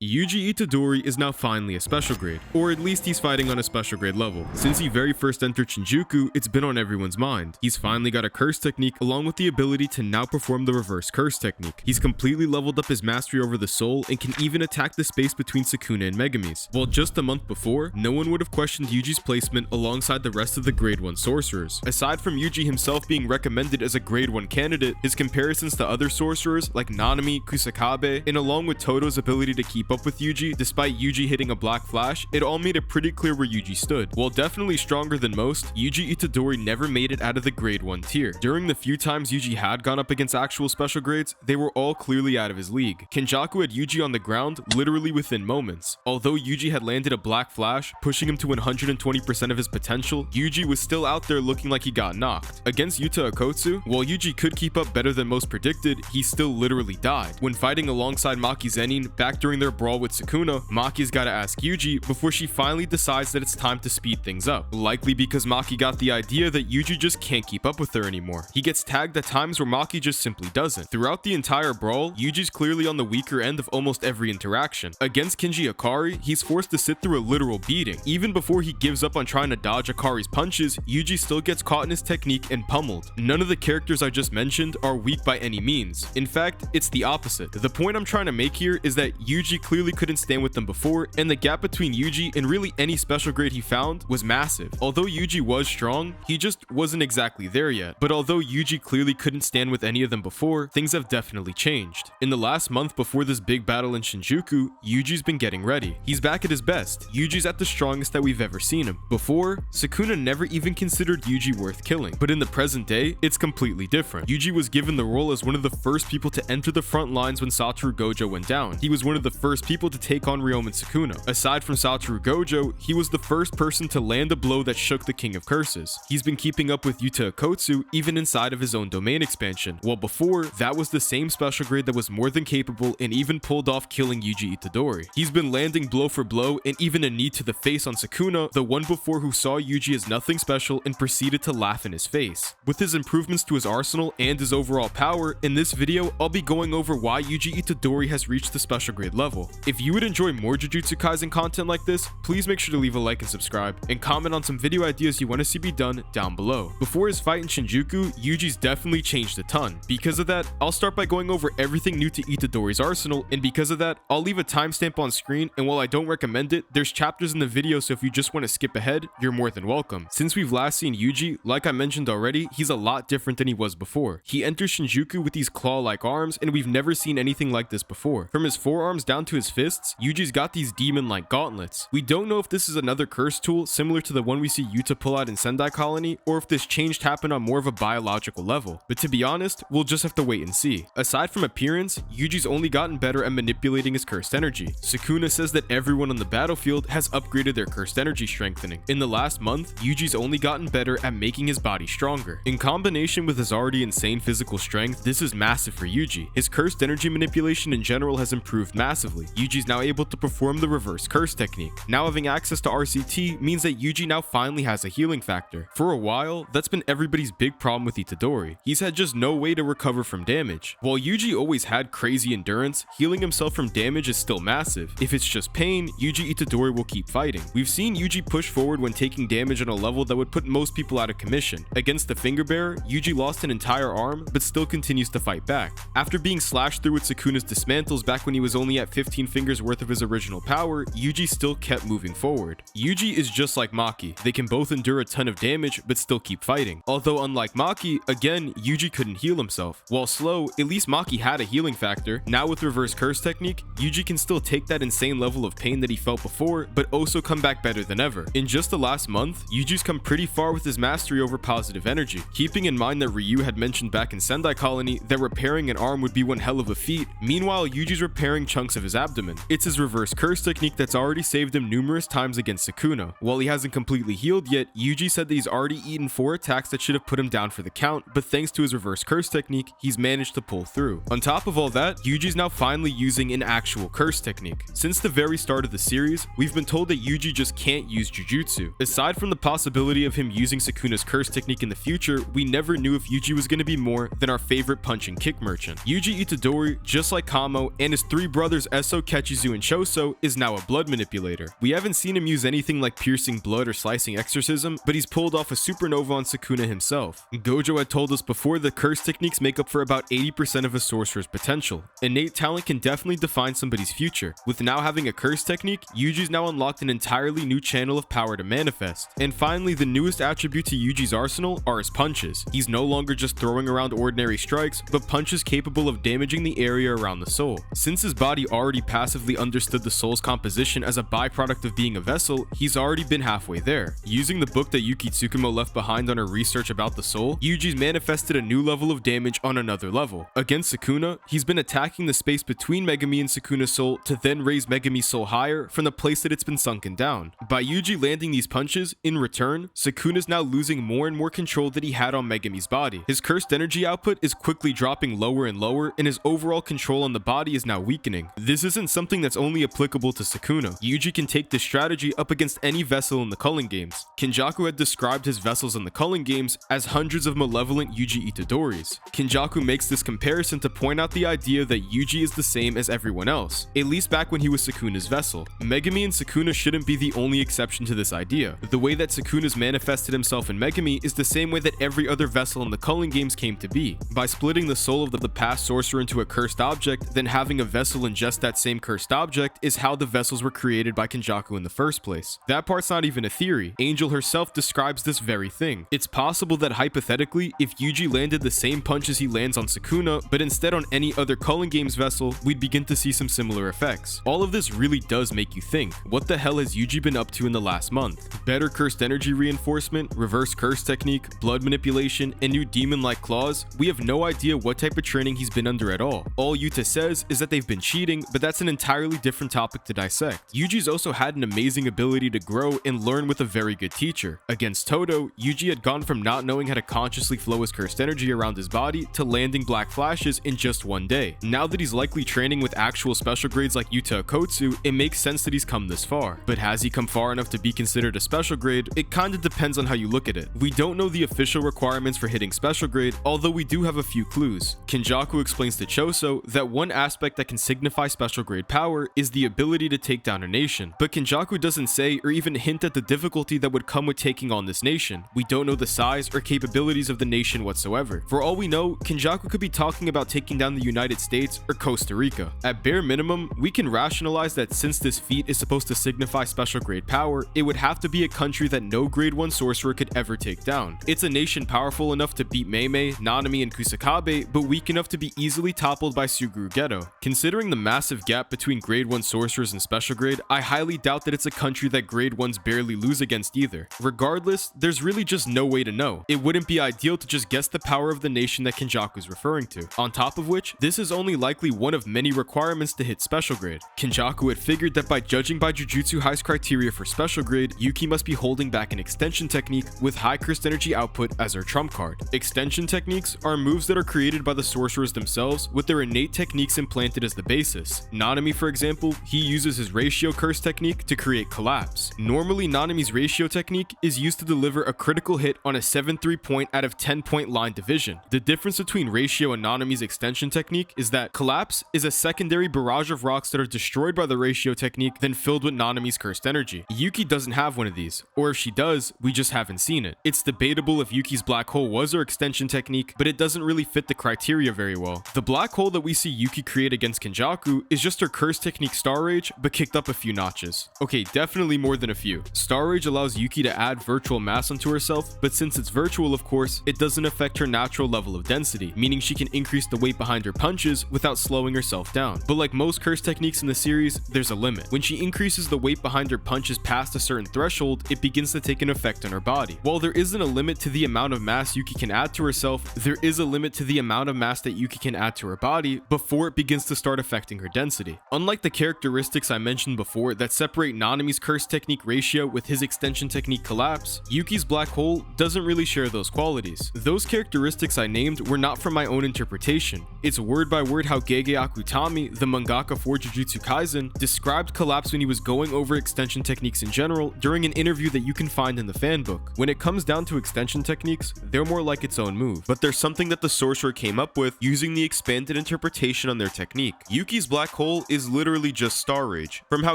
Yuji Itadori is now finally a special grade, or at least he's fighting on a special grade level. Since he very first entered Shinjuku, it's been on everyone's mind. He's finally got a curse technique along with the ability to now perform the reverse curse technique. He's completely leveled up his mastery over the soul and can even attack the space between Sukuna and Megumi's. While just a month before, no one would have questioned Yuji's placement alongside the rest of the grade 1 sorcerers. Aside from Yuji himself being recommended as a grade 1 candidate, his comparisons to other sorcerers like Nanami, Kusakabe, and along with Todo's ability to keep up with Yuji, despite Yuji hitting a black flash, it all made it pretty clear where Yuji stood. While definitely stronger than most, Yuji Itadori never made it out of the grade 1 tier. During the few times Yuji had gone up against actual special grades, they were all clearly out of his league. Kenjaku had Yuji on the ground literally within moments. Although Yuji had landed a black flash, pushing him to 120% of his potential, Yuji was still out there looking like he got knocked. Against Yuta Akotsu, while Yuji could keep up better than most predicted, he still literally died. When fighting alongside Maki Zenin back during their brawl with Sukuna, Maki's gotta ask Yuji before she finally decides that it's time to speed things up. Likely because Maki got the idea that Yuji just can't keep up with her anymore. He gets tagged at times where Maki just simply doesn't. Throughout the entire brawl, Yuji's clearly on the weaker end of almost every interaction. Against Kinji Akari, he's forced to sit through a literal beating. Even before he gives up on trying to dodge Akari's punches, Yuji still gets caught in his technique and pummeled. None of the characters I just mentioned are weak by any means. In fact, it's the opposite. The point I'm trying to make here is that Yuji clearly couldn't stand with them before, and the gap between Yuji and really any special grade he found was massive. Although Yuji was strong, he just wasn't exactly there yet. But although Yuji clearly couldn't stand with any of them before, things have definitely changed. In the last month before this big battle in Shinjuku, Yuji's been getting ready. He's back at his best. Yuji's at the strongest that we've ever seen him. Before, Sukuna never even considered Yuji worth killing, but in the present day, it's completely different. Yuji was given the role as one of the first people to enter the front lines when Satoru Gojo went down. He was one of the first people to take on Ryomen Sukuna. Aside from Satoru Gojo, he was the first person to land a blow that shook the King of Curses. He's been keeping up with Yuta Akotsu even inside of his own domain expansion, while before, that was the same special grade that was more than capable and even pulled off killing Yuji Itadori. He's been landing blow for blow and even a knee to the face on Sukuna, the one before who saw Yuji as nothing special and proceeded to laugh in his face. With his improvements to his arsenal and his overall power, in this video, I'll be going over why Yuji Itadori has reached the special grade level. If you would enjoy more Jujutsu Kaisen content like this, please make sure to leave a like and subscribe, and comment on some video ideas you want to see be done down below. Before his fight in Shinjuku, Yuji's definitely changed a ton. Because of that, I'll start by going over everything new to Itadori's arsenal, and because of that, I'll leave a timestamp on screen, and while I don't recommend it, there's chapters in the video, so if you just want to skip ahead, you're more than welcome. Since we've last seen Yuji, like I mentioned already, he's a lot different than he was before. He enters Shinjuku with these claw-like arms, and we've never seen anything like this before. From his forearms down to his fists, Yuji's got these demon-like gauntlets. We don't know if this is another curse tool similar to the one we see Yuta pull out in Sendai Colony, or if this change happened on more of a biological level. But to be honest, we'll just have to wait and see. Aside from appearance, Yuji's only gotten better at manipulating his cursed energy. Sukuna says that everyone on the battlefield has upgraded their cursed energy strengthening. In the last month, Yuji's only gotten better at making his body stronger. In combination with his already insane physical strength, this is massive for Yuji. His cursed energy manipulation in general has improved massively. Yuji's now able to perform the reverse curse technique. Now having access to RCT means that Yuji now finally has a healing factor. For a while, that's been everybody's big problem with Itadori. He's had just no way to recover from damage. While Yuji always had crazy endurance, healing himself from damage is still massive. If it's just pain, Yuji Itadori will keep fighting. We've seen Yuji push forward when taking damage on a level that would put most people out of commission. Against the Finger Bearer, Yuji lost an entire arm, but still continues to fight back. After being slashed through with Sukuna's dismantles back when he was only at 15 fingers worth of his original power, Yuji still kept moving forward. Yuji is just like Maki. They can both endure a ton of damage, but still keep fighting. Although unlike Maki, again, Yuji couldn't heal himself. While slow, at least Maki had a healing factor. Now with reverse curse technique, Yuji can still take that insane level of pain that he felt before, but also come back better than ever. In just the last month, Yuji's come pretty far with his mastery over positive energy. Keeping in mind that Ryu had mentioned back in Sendai Colony that repairing an arm would be one hell of a feat, meanwhile Yuji's repairing chunks of his abdomen. It's his reverse curse technique that's already saved him numerous times against Sukuna. While he hasn't completely healed yet, Yuji said that he's already eaten 4 attacks that should have put him down for the count, but thanks to his reverse curse technique, he's managed to pull through. On top of all that, Yuji's now finally using an actual curse technique. Since the very start of the series, we've been told that Yuji just can't use Jujutsu. Aside from the possibility of him using Sukuna's curse technique in the future, we never knew if Yuji was going to be more than our favorite punch and kick merchant. Yuji Itadori, just like Kamo and his 3 brothers Naruto, Kechizu, and Choso, is now a blood manipulator. We haven't seen him use anything like piercing blood or slicing exorcism, but he's pulled off a supernova on Sukuna himself. Gojo had told us before that curse techniques make up for about 80% of a sorcerer's potential. Innate talent can definitely define somebody's future. With now having a curse technique, Yuji's now unlocked an entirely new channel of power to manifest. And finally, the newest attribute to Yuji's arsenal are his punches. He's no longer just throwing around ordinary strikes, but punches capable of damaging the area around the soul. Since his body already passively understood the soul's composition as a byproduct of being a vessel, he's already been halfway there. Using the book that Yuki Tsukumo left behind on her research about the soul, Yuji's manifested a new level of damage on another level. Against Sukuna, he's been attacking the space between Megami and Sukuna's soul to then raise Megami's soul higher from the place that it's been sunken down. By Yuji landing these punches, in return, Sukuna's now losing more and more control that he had on Megami's body. His cursed energy output is quickly dropping lower and lower, and his overall control on the body is now weakening. This isn't something that's only applicable to Sukuna. Yuji can take this strategy up against any vessel in the Culling games. Kinjaku had described his vessels in the Culling games as hundreds of malevolent Yuji Itadoris. Kinjaku makes this comparison to point out the idea that Yuji is the same as everyone else, at least back when he was Sukuna's vessel. Megami and Sukuna shouldn't be the only exception to this idea. The way that Sukuna's manifested himself in Megami is the same way that every other vessel in the Culling games came to be, by splitting the soul of the past sorcerer into a cursed object, then having a vessel ingest that same cursed object is how the vessels were created by Kinjaku in the first place. That part's not even a theory. Angel herself describes this very thing. It's possible that hypothetically, if Yuji landed the same punches he lands on Sukuna, but instead on any other Culling games vessel, we'd begin to see some similar effects. All of this really does make you think, what the hell has Yuji been up to in the last month? Better cursed energy reinforcement, reverse curse technique, blood manipulation, and new demon-like claws? We have no idea what type of training he's been under at all. All Yuta says is that they've been cheating, but that's an entirely different topic to dissect. Yuji's also had an amazing ability to grow and learn with a very good teacher. Against Todo, Yuji had gone from not knowing how to consciously flow his cursed energy around his body to landing black flashes in just one day. Now that he's likely training with actual special grades like Yuta Okotsu, it makes sense that he's come this far. But has he come far enough to be considered a special grade? It kinda depends on how you look at it. We don't know the official requirements for hitting special grade, although we do have a few clues. Kinjaku explains to Choso that one aspect that can signify special grade power is the ability to take down a nation. But Kinjaku doesn't say or even hint at the difficulty that would come with taking on this nation. We don't know the size or capabilities of the nation whatsoever. For all we know, Kinjaku could be talking about taking down the United States or Costa Rica. At bare minimum, we can rationalize that since this feat is supposed to signify special grade power, it would have to be a country that no grade 1 sorcerer could ever take down. It's a nation powerful enough to beat Meimei, Nanami, and Kusakabe, but weak enough to be easily toppled by Suguru Geto. Considering the massive gap between grade 1 sorcerers and special grade, I highly doubt that it's a country that grade 1s barely lose against either. Regardless, there's really just no way to know. It wouldn't be ideal to just guess the power of the nation that Kinjaku's referring to. On top of which, this is only likely one of many requirements to hit special grade. Kinjaku had figured that by judging by Jujutsu High's criteria for special grade, Yuki must be holding back an extension technique with high cursed energy output as her trump card. Extension techniques are moves that are created by the sorcerers themselves with their innate techniques implanted as the basis. Nanami, for example, he uses his ratio curse technique to create collapse. Normally, Nanami's ratio technique is used to deliver a critical hit on a 7-3 point out of 10 point line division. The difference between ratio and Nanami's extension technique is that collapse is a secondary barrage of rocks that are destroyed by the ratio technique then filled with Nanami's cursed energy. Yuki doesn't have one of these, or if she does, we just haven't seen it. It's debatable if Yuki's black hole was her extension technique, but it doesn't really fit the criteria very well. The black hole that we see Yuki create against Kinjaku is just her curse technique Star Rage, but kicked up a few notches. Okay, definitely more than a few. Star Rage allows Yuki to add virtual mass onto herself, but since it's virtual, of course, it doesn't affect her natural level of density, meaning she can increase the weight behind her punches without slowing herself down. But like most curse techniques in the series, there's a limit. When she increases the weight behind her punches past a certain threshold, it begins to take an effect on her body. While there isn't a limit to the amount of mass Yuki can add to herself, there is a limit to the amount of mass that Yuki can add to her body before it begins to start affecting her density. Unlike the characteristics I mentioned before that separate Nanami's curse technique ratio with his extension technique collapse, Yuki's black hole doesn't really share those qualities. Those characteristics I named were not from my own interpretation. It's word by word how Gege Akutami, the mangaka for Jujutsu Kaisen, described collapse when he was going over extension techniques in general during an interview that you can find in the fanbook. When it comes down to extension techniques, they're more like its own move, but there's something that the sorcerer came up with using the expanded interpretation on their technique. Yuki's black whole is literally just Star Rage. From how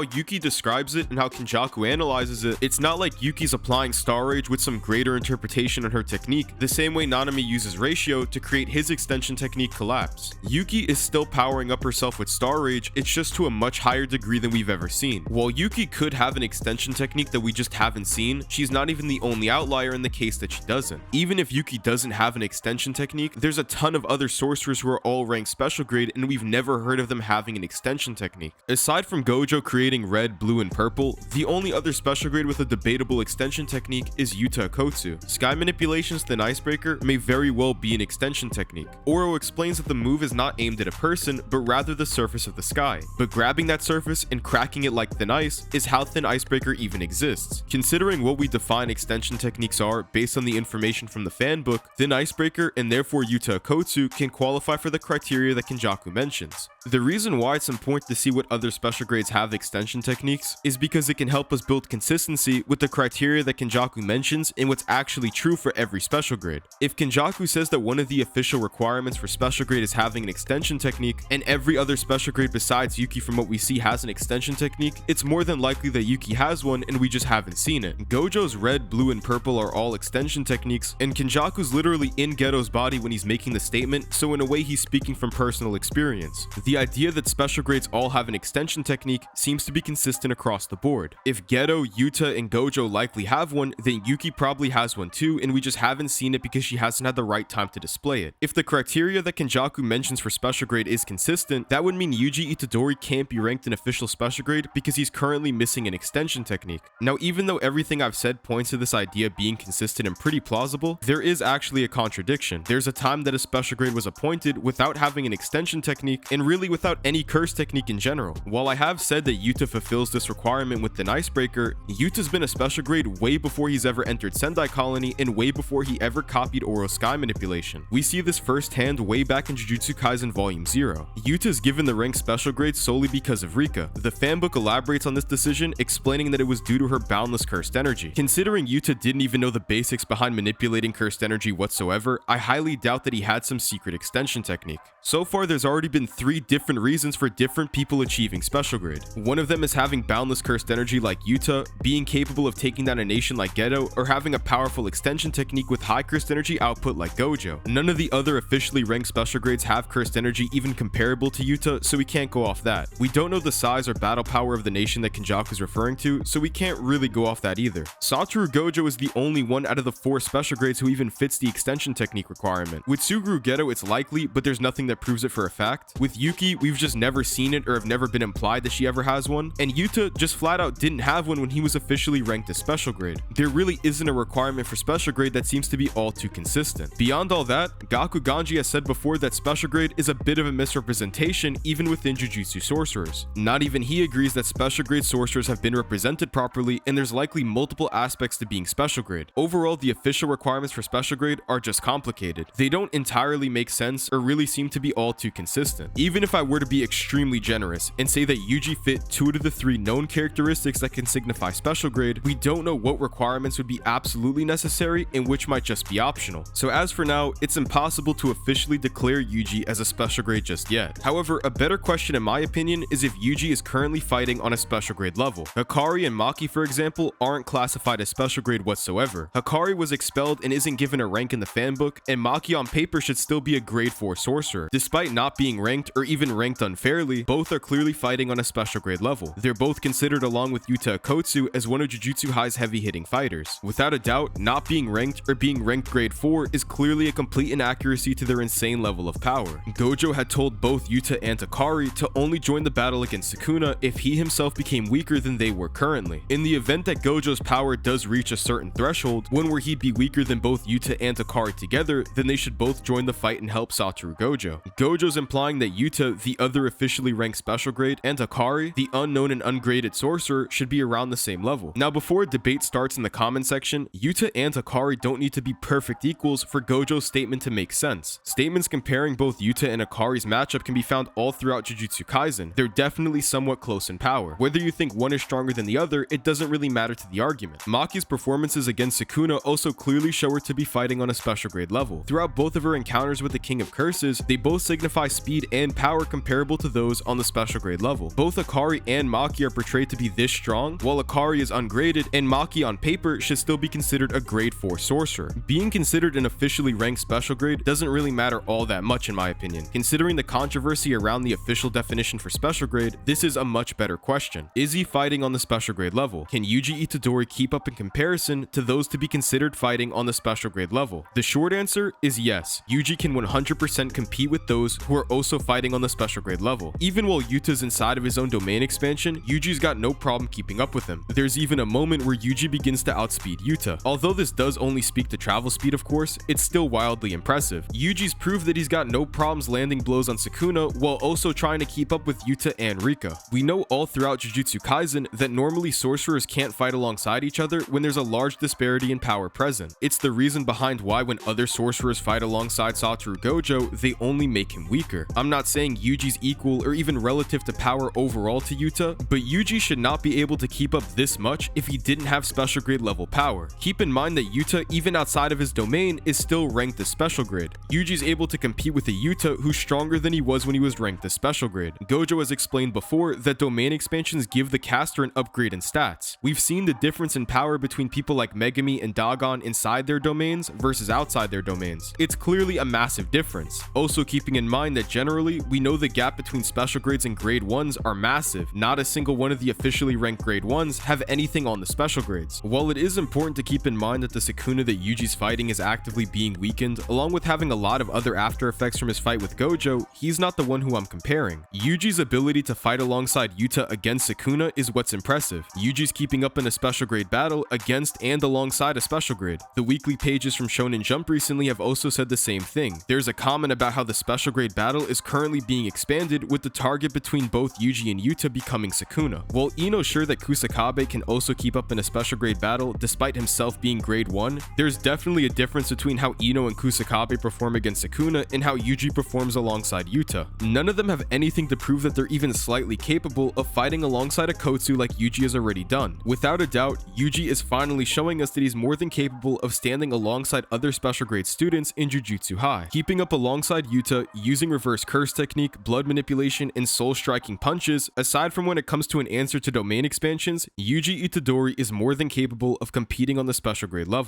Yuki describes it and how Kenjaku analyzes it, it's not like Yuki's applying Star Rage with some greater interpretation on her technique, the same way Nanami uses Ratio to create his extension technique Collapse. Yuki is still powering up herself with Star Rage, it's just to a much higher degree than we've ever seen. While Yuki could have an extension technique that we just haven't seen, she's not even the only outlier in the case that she doesn't. Even if Yuki doesn't have an extension technique, there's a ton of other sorcerers who are all ranked special grade and we've never heard of them having an extension technique. Aside from Gojo creating red, blue, and purple, the only other special grade with a debatable extension technique is Yuta Akotsu. Sky Manipulation's Thin Icebreaker may very well be an extension technique. Oro explains that the move is not aimed at a person, but rather the surface of the sky. But grabbing that surface and cracking it like thin ice is how Thin Icebreaker even exists. Considering what we define extension techniques are based on the information from the fan book, Thin Icebreaker and therefore Yuta Akotsu can qualify for the criteria that Kenjaku mentions. The reason why it's important to see what other special grades have extension techniques is because it can help us build consistency with the criteria that Kenjaku mentions and what's actually true for every special grade. If Kenjaku says that one of the official requirements for special grade is having an extension technique, and every other special grade besides Yuki from what we see has an extension technique, it's more than likely that Yuki has one and we just haven't seen it. Gojo's red, blue, and purple are all extension techniques, and Kenjaku's literally in Geto's body when he's making the statement, so in a way he's speaking from personal experience. The idea that special grades all have an extension technique seems to be consistent across the board. If Geto, Yuta, and Gojo likely have one, then Yuki probably has one too, and we just haven't seen it because she hasn't had the right time to display it. If the criteria that Kenjaku mentions for special grade is consistent, that would mean Yuji Itadori can't be ranked an official special grade because he's currently missing an extension technique. Now, even though everything I've said points to this idea being consistent and pretty plausible, there is actually a contradiction. There's a time that a special grade was appointed without having an extension technique and really without any curse technique in general. While I have said that Yuta fulfills this requirement with Thin Icebreaker, Yuta's been a special grade way before he's ever entered Sendai Colony and way before he ever copied Oro's Sky Manipulation. We see this firsthand way back in Jujutsu Kaisen Volume 0. Yuta's given the rank special grade solely because of Rika. The fanbook elaborates on this decision, explaining that it was due to her boundless cursed energy. Considering Yuta didn't even know the basics behind manipulating cursed energy whatsoever, I highly doubt that he had some secret extension technique. So far, there's already been 3 different reasons for different people achieving special grade. One of them is having boundless cursed energy like Yuta, being capable of taking down a nation like Geto, or having a powerful extension technique with high cursed energy output like Gojo. None of the other officially ranked special grades have cursed energy even comparable to Yuta, so we can't go off that. We don't know the size or battle power of the nation that Kenjaku is referring to, so we can't really go off that either. Satoru Gojo is the only one out of the 4 special grades who even fits the extension technique requirement. With Suguru Geto, it's likely, but there's nothing that proves it for a fact. With Yuki, we've just never seen it or have never been implied that she ever has one, and Yuta just flat out didn't have one when he was officially ranked as special grade. There really isn't a requirement for special grade that seems to be all too consistent. Beyond all that, Gaku Ganji has said before that special grade is a bit of a misrepresentation even within Jujutsu sorcerers. Not even he agrees that special grade sorcerers have been represented properly, and there's likely multiple aspects to being special grade. Overall, the official requirements for special grade are just complicated. They don't entirely make sense or really seem to be all too consistent. Even if I were to be extremely generous and say that Yuji fit 2 out of the 3 known characteristics that can signify special grade, we don't know what requirements would be absolutely necessary and which might just be optional. So as for now, it's impossible to officially declare Yuji as a special grade just yet. However, a better question in my opinion is if Yuji is currently fighting on a special grade level. Hikari and Maki, for example, aren't classified as special grade whatsoever. Hikari was expelled and isn't given a rank in the fanbook, and Maki on paper should still be a grade 4 sorcerer. Despite not being ranked or even ranked unfairly, both are clearly fighting on a special grade level. They're both considered along with Yuta Akotsu as one of Jujutsu High's heavy hitting fighters. Without a doubt, not being ranked or being ranked grade 4 is clearly a complete inaccuracy to their insane level of power. Gojo had told both Yuta and Hikari to only join the battle against Sukuna if he himself became weaker than they were currently. In the event that Gojo's power does reach a certain threshold, one where he'd be weaker than both Yuta and Hikari together, then they should both join the fight and help Satoru Gojo. Gojo's implying that Yuta, the other officially ranked special grade, and Hikari, the unknown and ungraded sorcerer, should be around the same level. Now, before a debate starts in the comment section, Yuta and Hikari don't need to be perfect equals for Gojo's statement to make sense. Statements comparing both Yuta and Hikari's matchup can be found all throughout Jujutsu Kaisen. They're definitely somewhat close in power. Whether you think one is stronger than the other, it doesn't really matter to the argument. Maki's performances against Sukuna also clearly show her to be fighting on a special grade level. Throughout both of her encounters with the King of Curses, they both signify speed and power comparable to those on the special grade level. Both Akari and Maki are portrayed to be this strong, while Akari is ungraded and Maki on paper should still be considered a grade 4 sorcerer. Being considered an officially ranked special grade doesn't really matter all that much in my opinion. Considering the controversy around the official definition for special grade, this is a much better question. Is he fighting on the special grade level? Can Yuji Itadori keep up in comparison to those to be considered fighting on the special grade level? The short answer is yes. Yuji can 100% compete with those who are also fighting on the special grade level. Even while Yuta's inside of his own domain expansion, Yuji's got no problem keeping up with him. There's even a moment where Yuji begins to outspeed Yuta. Although this does only speak to travel speed, of course, it's still wildly impressive. Yuji's proved that he's got no problems landing blows on Sukuna while also trying to keep up with Yuta and Rika. We know all throughout Jujutsu Kaisen that normally sorcerers can't fight alongside each other when there's a large disparity in power present. It's the reason behind why when other sorcerers fight alongside Satoru Gojo, they only make him weaker. I'm not saying Yuji's equal or even relative to power overall to Yuta, but Yuji should not be able to keep up this much if he didn't have special grade level power. Keep in mind that Yuta, even outside of his domain, is still ranked as special grade. Yuji's able to compete with a Yuta who's stronger than he was when he was ranked as special grade. Gojo has explained before that domain expansions give the caster an upgrade in stats. We've seen the difference in power between people like Megami and Dagon inside their domains versus outside their domains. It's clearly a massive difference. Also keeping in mind that generally, we know the gap between special grades and grade 1s are massive. Not a single one of the officially ranked grade 1s have anything on the special grades. While it is important to keep in mind that the Sukuna that Yuji's fighting is actively being weakened, along with having a lot of other after effects from his fight with Gojo, he's not the one who I'm comparing. Yuji's ability to fight alongside Yuta against Sukuna is what's impressive. Yuji's keeping up in a special grade battle against and alongside a special grade. The weekly pages from Shonen Jump recently have also said the same thing. There's a comment about how the special grade battle is currently being expanded with the target between both Yuji and Yuta becoming Sukuna. While Ino's sure that Kusakabe can also keep up in a special grade battle despite himself being grade 1, there's definitely a difference between how Ino and Kusakabe perform against Sukuna and how Yuji performs alongside Yuta. None of them have anything to prove that they're even slightly capable of fighting alongside a Kotsu like Yuji has already done. Without a doubt, Yuji is finally showing us that he's more than capable of standing alongside other special grade students in Jujutsu High. Keeping up alongside Yuta, using reverse curse technique, blood manipulation, and soul striking punches, aside from when it comes to an answer to domain expansions, Yuji Itadori is more than capable of competing on the special grade level.